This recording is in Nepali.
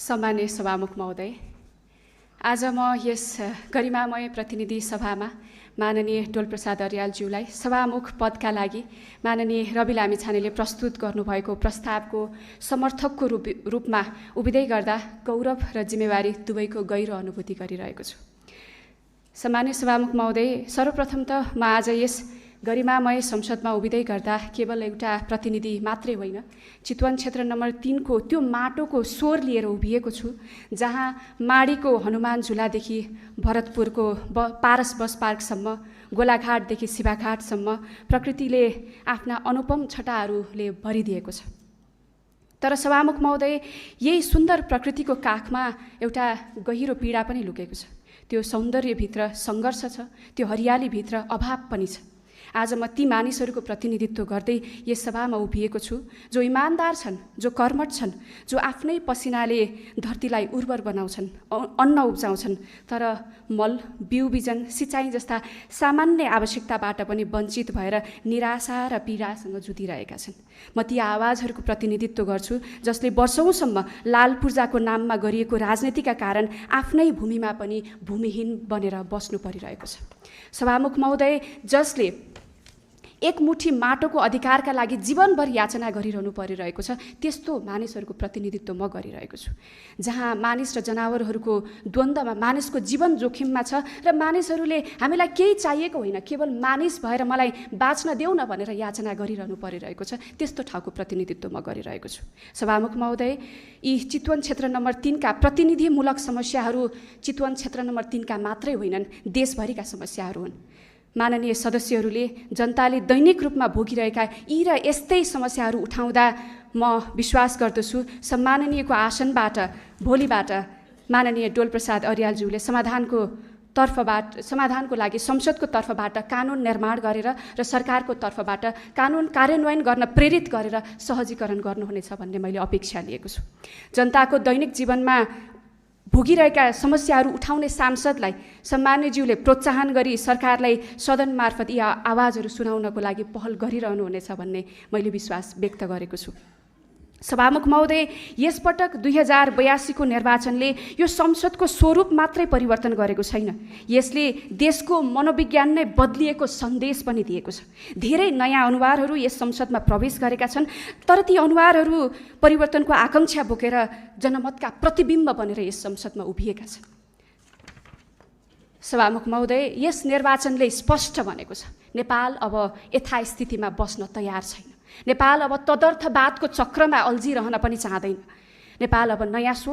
सम्मान्य सभामुख महोदय, आज म यस गरिमामय प्रतिनिधि सभामा माननीय डोलप्रसाद अर्यालज्यूलाई सभामुख पदका लागि माननीय रवि लामिछानेले प्रस्तुत गर्नुभएको प्रस्तावको समर्थकको रूपमा उभिँदै गर्दा गौरव र जिम्मेवारी दुवैको गहिरो अनुभूति गरिरहेको छु। सम्मान्य सभामुख महोदय, सर्वप्रथम त म आज यस गरिमामय संसदमा उभिँदै गर्दा केवल एउटा प्रतिनिधि मात्रै होइन, चितवन क्षेत्र नम्बर 3 को त्यो माटोको स्वर लिएर उभिएको छु, जहाँ माडीको हनुमान झुलादेखि भरतपुरको पारस बस पार्कसम्म, गोलाघाटदेखि शिवाघाटसम्म प्रकृतिले आफ्ना अनुपम छटाहरूले भरिदिएको छ। तर सभामुख महोदय, यही सुन्दर प्रकृतिको काखमा एउटा गहिरो पीडा पनि लुकेको छ। त्यो सौन्दर्यभित्र सङ्घर्ष छ, त्यो हरियालीभित्र अभाव पनि छ। आज म ती मानिसहरूको प्रतिनिधित्व गर्दै यस सभामा उभिएको छु, जो इमान्दार छन्, जो कर्मठ छन्, जो आफ्नै पसिनाले धरतीलाई उर्वर बनाउँछन्, अन्न उब्जाउँछन्, तर मल, बिउ बिजन, सिँचाइ जस्ता सामान्य आवश्यकताबाट पनि वञ्चित भएर निराशा र पीडासँग जुधिरहेका छन्। म ती आवाजहरूको प्रतिनिधित्व गर्छु, जसले वर्षौँसम्म लाल पूर्जाको नाममा गरिएको राजनीतिका कारण आफ्नै भूमिमा पनि भूमिहीन बनेर बस्नु परिरहेको छ। सभामुख महोदय, जसले एक मुठी माटोको अधिकारका लागि जीवनभर याचना गरिरहनु परिरहेको छ, त्यस्तो मानिसहरूको प्रतिनिधित्व म गरिरहेको छु। जहाँ मानिस र जनावरहरूको द्वन्द्वमा मानिसको जीवन जोखिममा छ र मानिसहरूले हामीलाई केही चाहिएको होइन, केवल मानिस भएर मलाई बाँच्न देऊ न भनेर याचना गरिरहनु परिरहेको छ, त्यस्तो ठाउँको प्रतिनिधित्व म गरिरहेको छु। सभामुख महोदय, यी चितवन क्षेत्र नम्बर 3 का प्रतिनिधिमूलक समस्याहरू चितवन क्षेत्र नम्बर 3 का मात्रै होइनन्, देशभरिका समस्याहरू हुन्। माननीय सदस्यहरूले जनताले दैनिक रूपमा भोगिरहेका यी र यस्तै समस्याहरू उठाउँदा म विश्वास गर्दछु सम्माननीयको आसनबाट भोलिबाट माननीय डोलप्रसाद अर्यालज्यूले समाधानको लागि संसदको तर्फबाट कानुन निर्माण गरेर र सरकारको तर्फबाट कानुन कार्यान्वयन गर्न प्रेरित गरेर सहजीकरण गर्नुहुनेछ भन्ने मैले अपेक्षा लिएको छु। जनताको दैनिक जीवनमा भोगिरहेका समस्याहरू उठाउने सांसदलाई सम्मान्यज्यूले प्रोत्साहन गरी सरकारलाई सदन मार्फत यी आवाजहरू सुनाउनको लागि पहल गरिरहनुहुनेछ भन्ने मैले विश्वास व्यक्त गरेको छु। सभामुख महोदय, यसपटक 2082 को निर्वाचनले यो संसदको स्वरूप मात्रै परिवर्तन गरेको छैन, यसले देशको मनोविज्ञान नै बदलिएको सन्देश पनि दिएको छ। धेरै नयाँ अनुहारहरू यस संसदमा प्रवेश गरेका छन्, तर ती अनुहारहरू परिवर्तनको आकांक्षा बोकेर जनमतका प्रतिबिम्ब बनेर यस संसदमा उभिएका छन्। सभामुख महोदय, यस निर्वाचनले स्पष्ट भनेको छ, नेपाल अब यथास्थितिमा बस्न तयार छैन। नेपाल अब तदर्थवादको चक्रमा अल्झिरहन पनि चाहँदैन। नेपाल अब नयाँ सोच,